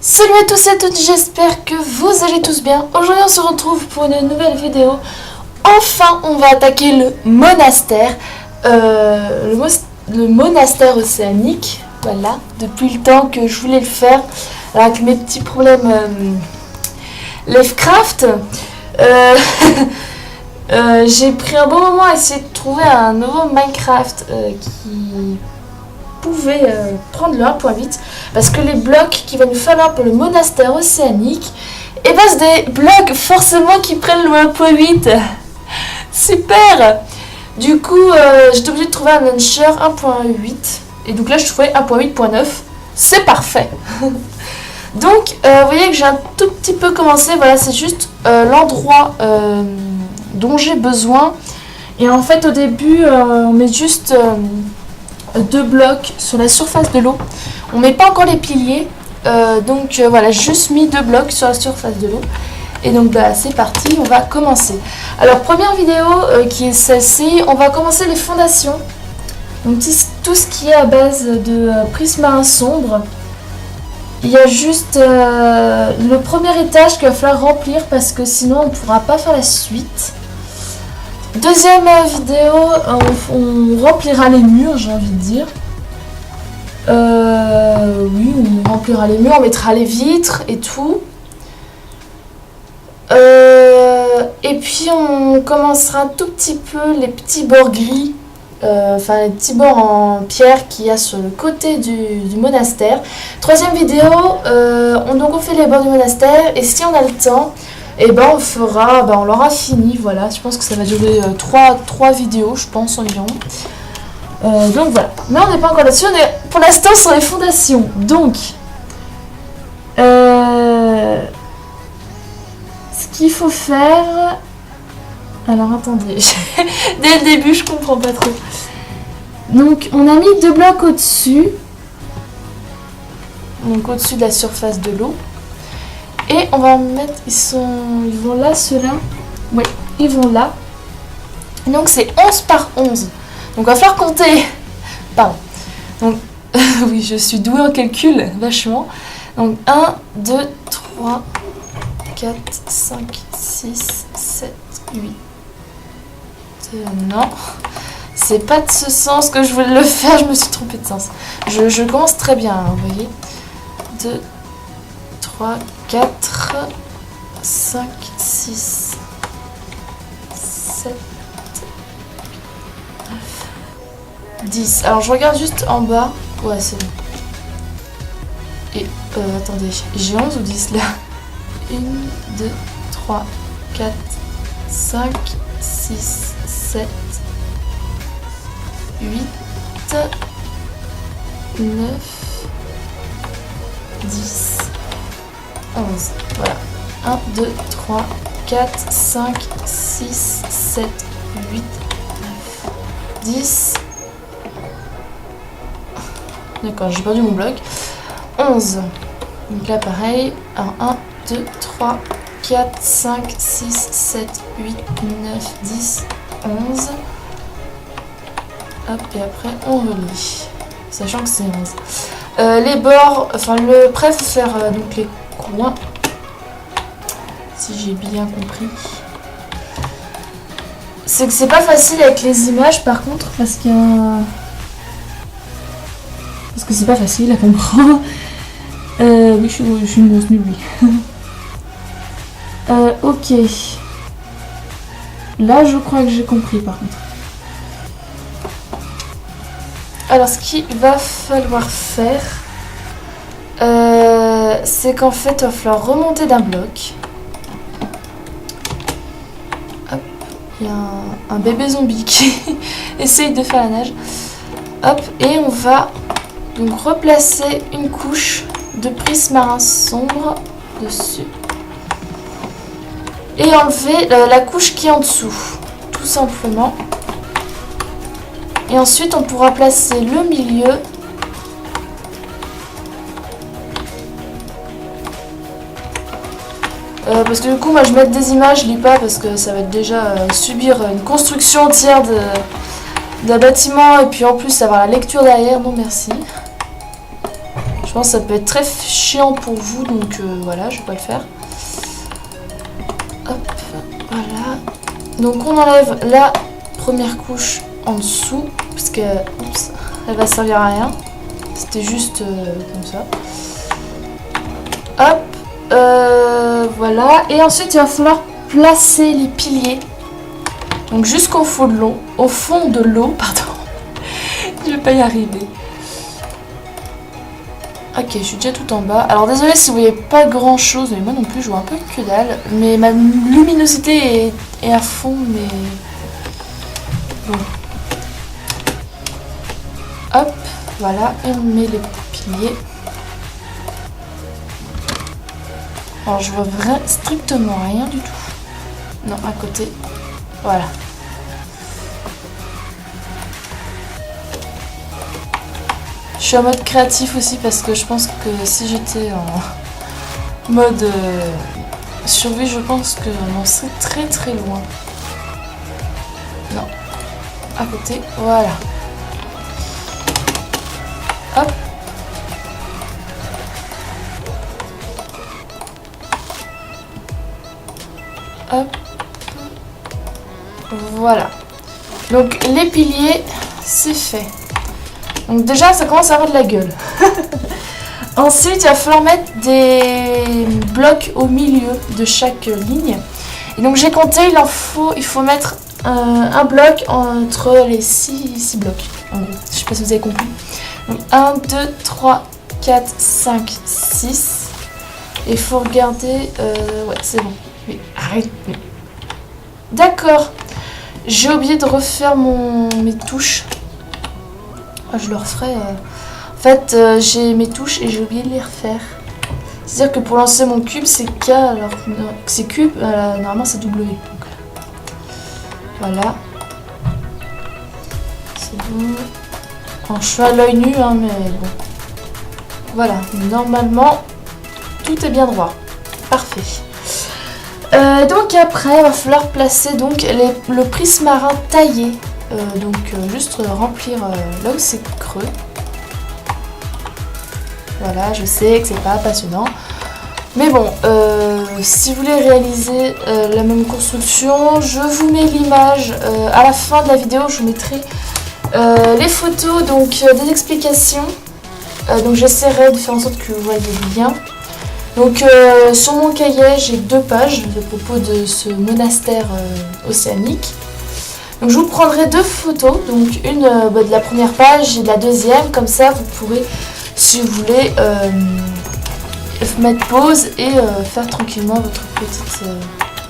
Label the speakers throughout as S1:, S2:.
S1: Salut à tous et à toutes, j'espère que vous allez tous bien. Aujourd'hui on se retrouve pour une nouvelle vidéo. Enfin on va attaquer le monastère, le monastère océanique. Voilà, depuis le temps que je voulais le faire. Alors avec mes petits problèmes Lovecraft, j'ai pris un bon moment à essayer de trouver un nouveau Minecraft qui pouvait prendre le 1.8 parce que les blocs qu'il va nous falloir pour le monastère océanique, et ben c'est des blocs forcément qui prennent le 1.8. Super. Du coup j'étais obligée de trouver un launcher 1.8 et donc là je trouvais 1.8.9. C'est parfait. Donc vous voyez que j'ai un tout petit peu commencé. Voilà, c'est juste l'endroit dont j'ai besoin. Et en fait au début on met juste 2 blocs sur la surface de l'eau. On met pas encore les piliers. Donc voilà, juste mis 2 blocs sur la surface de l'eau. Et donc bah, c'est parti, on va commencer. Alors première vidéo qui est celle-ci, on va commencer les fondations. Donc tout ce qui est à base de prismarine sombre. Il y a juste le premier étage qu'il va falloir remplir parce que sinon on ne pourra pas faire la suite. Deuxième vidéo, on remplira les murs, j'ai envie de dire. Oui, on remplira les murs, on mettra les vitres et tout. Et puis on commencera un tout petit peu les petits bords gris, enfin les petits bords en pierre qu'il y a sur le côté du monastère. Troisième vidéo, on fait les bords du monastère et si on a le temps, et ben on fera, on l'aura fini, voilà. Je pense que ça va durer 3 vidéos, je pense environ. Donc voilà, mais on n'est pas encore là-dessus, on est pour l'instant sur les fondations. Donc ce qu'il faut faire, alors attendez, dès le début je comprends pas trop. Donc on a mis 2 blocs au-dessus, donc au-dessus de la surface de l'eau. Et on va en mettre, ils vont là, ceux-là. Oui, ils vont là. Donc c'est 11 par 11. Donc il va falloir compter. Pardon. Donc oui, je suis douée en calcul, vachement. Donc 1, 2, 3, 4, 5, 6, 7, 8. Non, c'est pas de ce sens que je voulais le faire, je me suis trompée de sens. Je commence très bien, hein, vous voyez. 2, 3, 4, 5, 6, 7, 9, 10. Alors je regarde juste en bas. Ouais, c'est bon. Et attendez, j'ai 11 ou 10 là. 1, 2, 3, 4, 5, 6, 7, 8, 9, 10, 11. Voilà. 1, 2, 3, 4, 5, 6, 7, 8, 9, 10. D'accord, j'ai perdu mon bloc. 11. Donc là, pareil. Alors, 1, 2, 3, 4, 5, 6, 7, 8, 9, 10, 11. Hop, et après, on relie. Sachant que c'est 11. Les bords, enfin, le prêt, il faut faire donc les coins. Si j'ai bien compris. C'est que c'est pas facile avec les images, par contre, parce qu'il y a... Parce que c'est pas facile à comprendre. Oui, je suis une grosse nulle, oui. Ok. Là, je crois que j'ai compris, par contre. Alors, ce qu'il va falloir faire, c'est qu'en fait, il va falloir remonter d'un bloc. Hop, il y a un bébé zombie qui essaye de faire la nage. Hop, et on va donc replacer une couche de prismarine sombre dessus. Et enlever la couche qui est en dessous, tout simplement. Et ensuite, on pourra placer le milieu. Parce que du coup, moi, je mets des images, je lis pas parce que ça va être déjà subir une construction entière d'un bâtiment et puis en plus avoir la lecture derrière. Non, merci. Je Je pense que ça peut être très chiant pour vous, donc voilà, je vais pas le faire. Hop, voilà. Donc on enlève la première couche en dessous, parce que oups, elle va servir à rien. C'était juste comme ça. Hop, voilà. Et ensuite il va falloir placer les piliers. Donc jusqu'au fond de l'eau, pardon. Je vais pas y arriver. Ok, je suis déjà tout en bas. Alors désolé si vous voyez pas grand chose, mais moi non plus je vois un peu que dalle. Mais ma luminosité est à fond, mais bon. Hop, voilà, et on met les piliers. Alors je vois strictement rien du tout. Non, à côté. Voilà. Je suis en mode créatif aussi parce que je pense que si j'étais en mode survie, je pense qu'on en serait très très loin. Non. À côté, voilà. Hop. Hop. Voilà. Donc les piliers, c'est fait. Donc déjà, ça commence à avoir de la gueule. Ensuite, il va falloir mettre des blocs au milieu de chaque ligne. Et donc j'ai compté, il faut mettre un bloc entre les 6 blocs. En gros, je sais pas si vous avez compris. Donc 1, 2, 3, 4, 5, 6. Et il faut regarder... ouais, c'est bon. Mais arrête. D'accord. J'ai oublié de refaire mes touches. Je le referai. En fait, j'ai mes touches et j'ai oublié de les refaire. C'est-à-dire que pour lancer mon cube, c'est K, alors que c'est cube, normalement c'est W. Donc, voilà. C'est bon. Alors, je fais à l'œil nu, hein, mais bon. Voilà, normalement, tout est bien droit. Parfait. Donc après, il va falloir placer donc, le prismarin taillé. Juste remplir là où c'est creux. Voilà, je sais que c'est pas passionnant. Mais bon, si vous voulez réaliser la même construction, je vous mets l'image à la fin de la vidéo. Je vous mettrai les photos, donc des explications. Donc j'essaierai de faire en sorte que vous voyez bien. Donc sur mon cahier, j'ai 2 pages à propos de ce monastère océanique. Donc je vous prendrai 2 photos, donc une de la première page et de la deuxième, comme ça vous pourrez, si vous voulez, mettre pause et faire tranquillement votre petite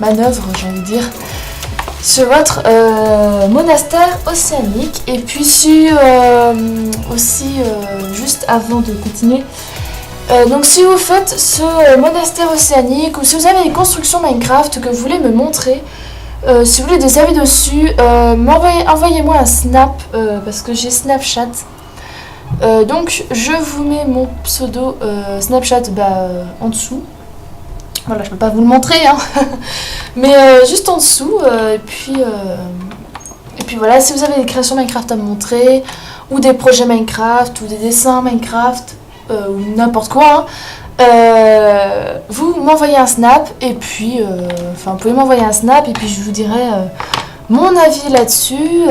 S1: manœuvre, j'ai envie de dire, sur votre monastère océanique. Et puis si, aussi, juste avant de continuer, donc si vous faites ce monastère océanique ou si vous avez des constructions Minecraft que vous voulez me montrer, si vous voulez des avis dessus, envoyez-moi un snap parce que j'ai Snapchat. Donc je vous mets mon pseudo Snapchat en dessous. Voilà, je peux pas vous le montrer, hein. Mais juste en dessous. Et puis voilà, si vous avez des créations Minecraft à me montrer, ou des projets Minecraft, ou des dessins Minecraft, ou n'importe quoi, hein, vous m'envoyez un snap et puis vous pouvez m'envoyer un snap et puis je vous dirai mon avis là-dessus,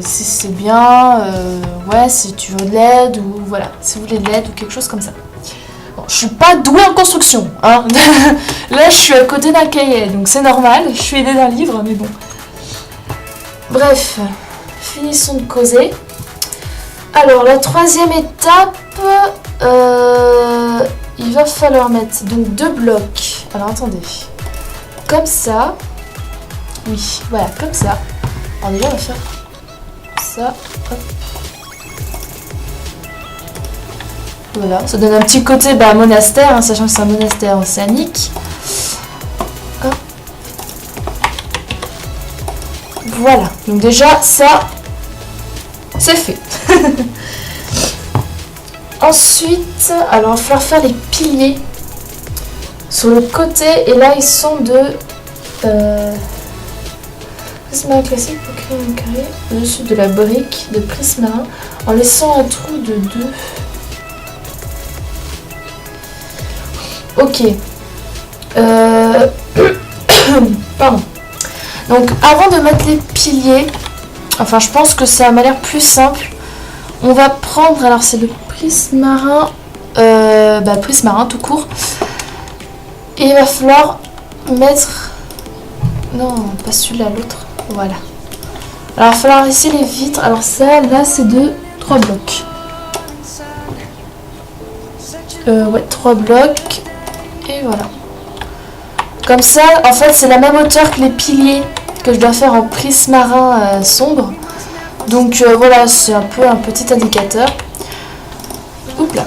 S1: si c'est bien, ouais, si tu veux de l'aide ou voilà, si vous voulez de l'aide ou quelque chose comme ça. Bon, je suis pas douée en construction, hein. Là je suis à côté d'un cahier, donc c'est normal, je suis aidée d'un livre, mais bon. Bref, finissons de causer. Alors la 3e étape, il va falloir mettre donc 2 blocs. Alors attendez, comme ça. Oui, voilà, comme ça. Alors déjà on va faire ça. Hop. Voilà, ça donne un petit côté monastère, hein, sachant que c'est un monastère océanique. Hop. Voilà, donc déjà ça, c'est fait. Ensuite, alors il va falloir faire les piliers sur le côté, et là ils sont de prismarin classique pour créer un carré au-dessus de la brique de prismarin en laissant un trou de 2. Ok. Pardon. Donc avant de mettre les piliers, enfin je pense que ça m'a l'air plus simple. On va prendre, alors c'est le prismarin, prismarin tout court. Et il va falloir mettre, non pas celui-là, l'autre, voilà. Alors il va falloir laisser les vitres, alors ça là c'est de 3 blocs. Ouais, 3 blocs, et voilà. Comme ça, en fait c'est la même hauteur que les piliers que je dois faire en prismarin sombre. Donc voilà, c'est un peu un petit indicateur. Oups là.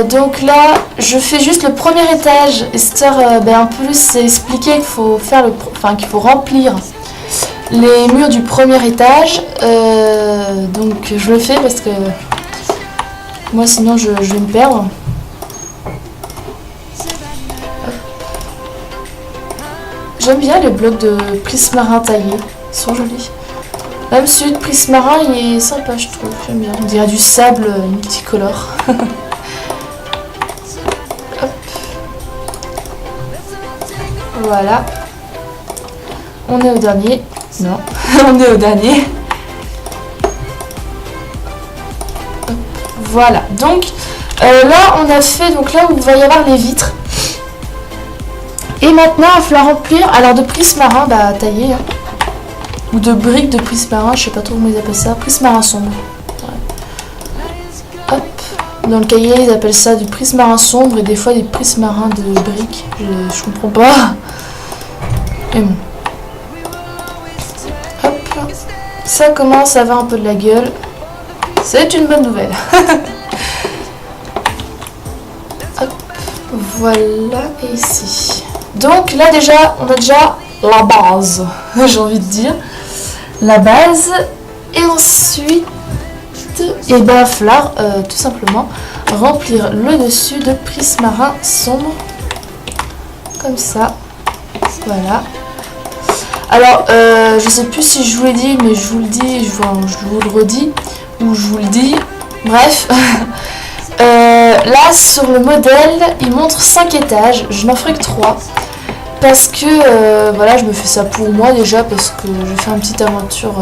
S1: Donc là, je fais juste le premier étage, histoire un peu c'est expliquer qu'il faut faire qu'il faut remplir les murs du premier étage. Donc je le fais parce que moi sinon je vais me perdre. J'aime bien les blocs de prismarin taillés, ils sont jolis. Même celui de prismarin il est sympa je trouve, j'aime bien. On dirait du sable multicolore. Hop. Voilà. On est au dernier. Non, on est au dernier. Hop. Voilà. Donc là on a fait donc là où il va y avoir les vitres. Et maintenant il va falloir remplir alors de prismarin taillé. Hein. Ou de briques de prismarin, je sais pas trop comment ils appellent ça, prismarin sombre. Ouais. Hop. Dans le cahier ils appellent ça du prismarin sombre et des fois des prismarins de briques. Je comprends pas. Et bon. Hop. Ça commence à avoir un peu de la gueule. C'est une bonne nouvelle. Hop. Voilà, et ici. Donc là déjà, on a déjà la base, j'ai envie de dire. La base. Et ensuite, il va falloir tout simplement remplir le dessus de prismarin sombre. Comme ça. Voilà. Alors, je sais plus si je vous l'ai dit, mais je vous le dis, je vous le redis, ou je vous le dis. Bref. Là, sur le modèle, il montre 5 étages. Je n'en ferai que 3. Parce que voilà, je me fais ça pour moi déjà, parce que je fais une petite aventure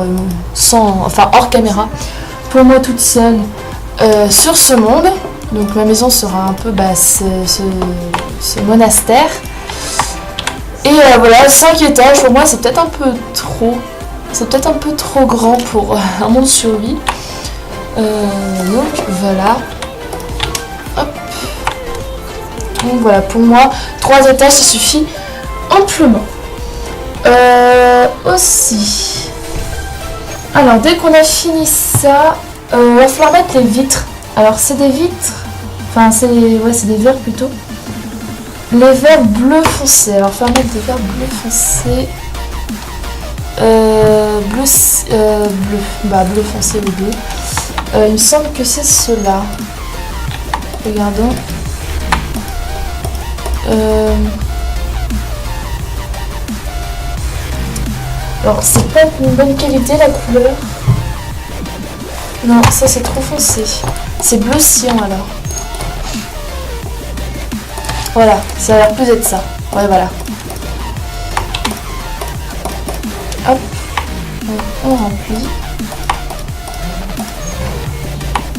S1: hors caméra, pour moi toute seule sur ce monde. Donc ma maison sera un peu ce monastère. Et voilà, 5 étages, pour moi c'est peut-être un peu trop. C'est peut-être un peu trop grand pour un monde survie. Donc voilà. Hop. Donc voilà, pour moi, 3 étages ça suffit amplement. Aussi. Alors dès qu'on a fini ça, il va falloir mettre les vitres. Alors c'est des vitres. Enfin c'est des verres plutôt. Les verres bleu foncé. Alors il va falloir mettre des verres bleu foncé. Bleu foncé ou bleu. Il me semble que c'est ceux-là. Regardons. Alors c'est pas une bonne qualité la couleur. Non, ça c'est trop foncé. C'est bleu cyan alors. Voilà, ça a l'air plus être ça. Ouais voilà. Hop. On remplit.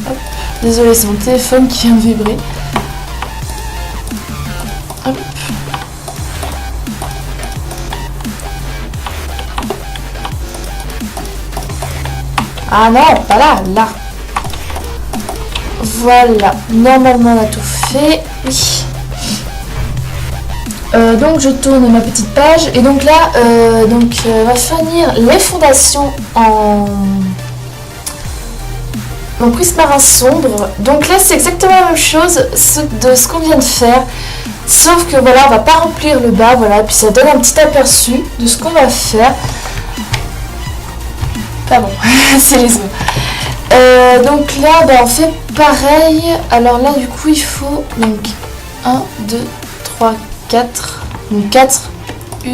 S1: Hop. Désolé, c'est mon téléphone qui vient de vibrer. Hop. Ah non, pas là, là. Voilà, normalement on a tout fait. Oui. Donc je tourne ma petite page et donc là, on va finir les fondations en prismarin sombre. Donc là c'est exactement la même chose de ce qu'on vient de faire, sauf que voilà on va pas remplir le bas, voilà, puis ça donne un petit aperçu de ce qu'on va faire. Pardon, c'est les os. Donc là on fait pareil. Alors là du coup il faut donc 1, 2, 3, 4. Donc 4. 1,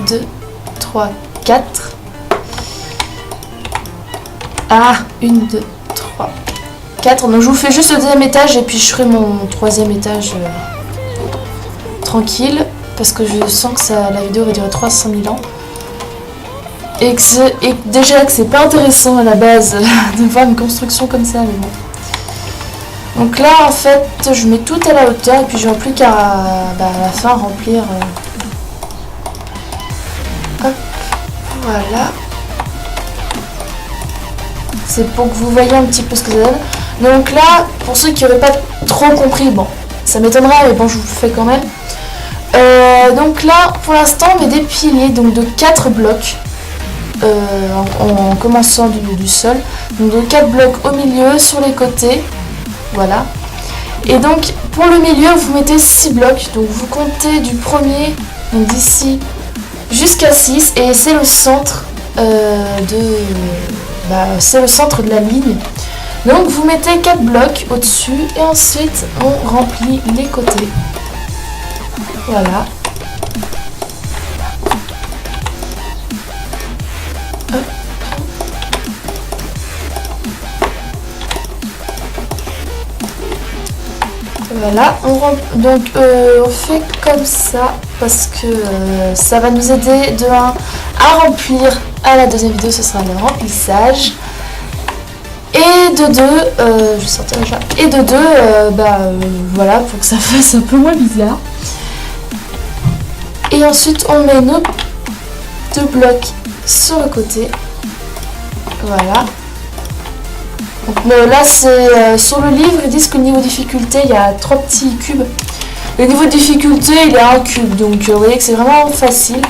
S1: 2, 3, 4. Ah, 1, 2, 3, 4. Donc je vous fais juste le deuxième étage et puis je ferai mon troisième étage tranquille. Parce que je sens que la vidéo va durer 300 000 ans. Et déjà que c'est pas intéressant à la base de voir une construction comme ça, mais bon. Donc là en fait je mets tout à la hauteur et puis j'aurai plus qu'à à la fin remplir. Hop, voilà. C'est pour que vous voyez un petit peu ce que ça donne. Donc là, pour ceux qui n'auraient pas trop compris, bon, ça m'étonnerait, mais bon, je vous le fais quand même. Donc là, pour l'instant, on met des piliers donc de 4 blocs, en commençant du sol. Donc de 4 blocs au milieu, sur les côtés, voilà. Et donc, pour le milieu, vous mettez 6 blocs. Donc vous comptez du premier, donc d'ici, jusqu'à 6, et c'est le centre c'est le centre de la ligne. Donc vous mettez 4 blocs au-dessus et ensuite on remplit les côtés. Voilà. Hop. Voilà, on fait comme ça parce que ça va nous aider de 1 à remplir. À la deuxième vidéo, ce sera le remplissage. Et de 2, je vais sortir déjà. Et de 2, voilà, pour que ça fasse un peu moins bizarre. Et ensuite, on met nos 2 blocs sur le côté. Voilà. Donc là, c'est sur le livre, ils disent que niveau difficulté, il y a 3 petits cubes. Le niveau de difficulté, il est à 1 cube. Donc vous voyez que c'est vraiment facile.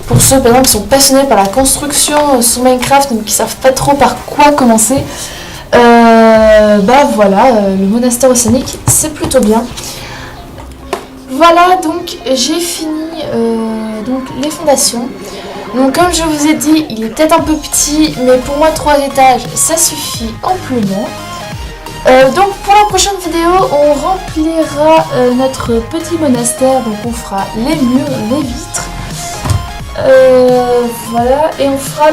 S1: Pour ceux par exemple qui sont passionnés par la construction sur Minecraft, donc qui savent pas trop par quoi commencer, voilà, le monastère océanique, c'est plutôt bien. Voilà, donc j'ai fini donc les fondations. Donc comme je vous ai dit, il est peut-être un peu petit, mais pour moi 3 étages, ça suffit amplement. Donc pour la prochaine vidéo, on remplira notre petit monastère, donc on fera les murs, les vitres. Voilà, et on fera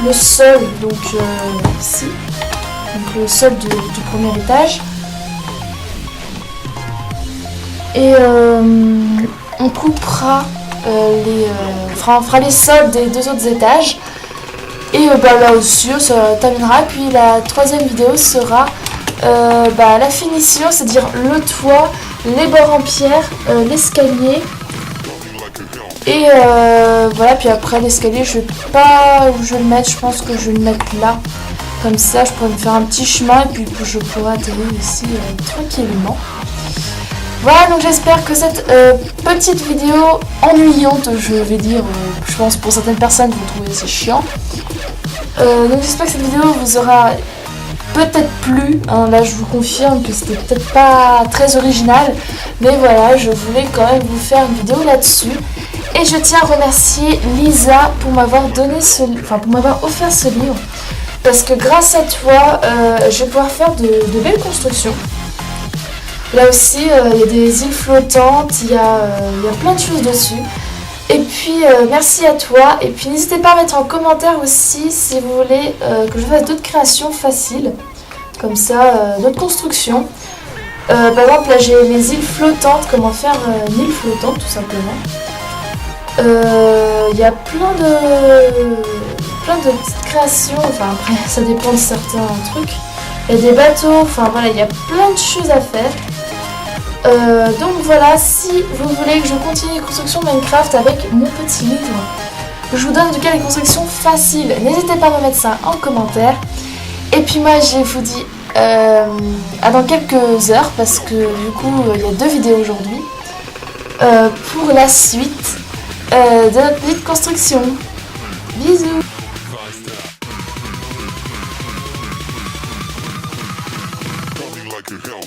S1: le sol, donc ici, donc le sol du premier étage. Et on coupera on fera les sols des 2 autres étages. Et là aussi, ça terminera. Puis la troisième vidéo sera la finition, c'est-à-dire le toit, les bords en pierre, l'escalier. Et voilà, puis après l'escalier, je sais pas où je vais le mettre, je pense que je vais le mettre là. Comme ça, je pourrais me faire un petit chemin et puis je pourrais atterrir ici tranquillement. Voilà, donc j'espère que cette petite vidéo ennuyante, je vais dire, je pense pour certaines personnes, vous trouvez c'est chiant. Donc j'espère que cette vidéo vous aura peut-être plu. Là, je vous confirme que c'était peut-être pas très original, mais voilà, je voulais quand même vous faire une vidéo là-dessus. Et je tiens à remercier Lisa pour m'avoir offert ce livre. Parce que grâce à toi, je vais pouvoir faire de belles constructions. Là aussi, il y a des îles flottantes, il y a plein de choses dessus. Et puis, merci à toi. Et puis, n'hésitez pas à mettre en commentaire aussi si vous voulez que je fasse d'autres créations faciles. Comme ça, d'autres constructions. Par exemple, là, j'ai les îles flottantes. Comment faire une île flottante, tout simplement. Il y a plein de petites créations. Enfin, après, ça dépend de certains trucs. Il y a des bateaux. Enfin, voilà, il y a plein de choses à faire. Donc voilà, si vous voulez que je continue les constructions Minecraft avec mon petit livre, je vous donne en tout cas les constructions faciles. N'hésitez pas à me mettre ça en commentaire. Et puis moi je vous dis à dans quelques heures parce que du coup il y a 2 vidéos aujourd'hui pour la suite de notre petite construction. Bisous. Okay.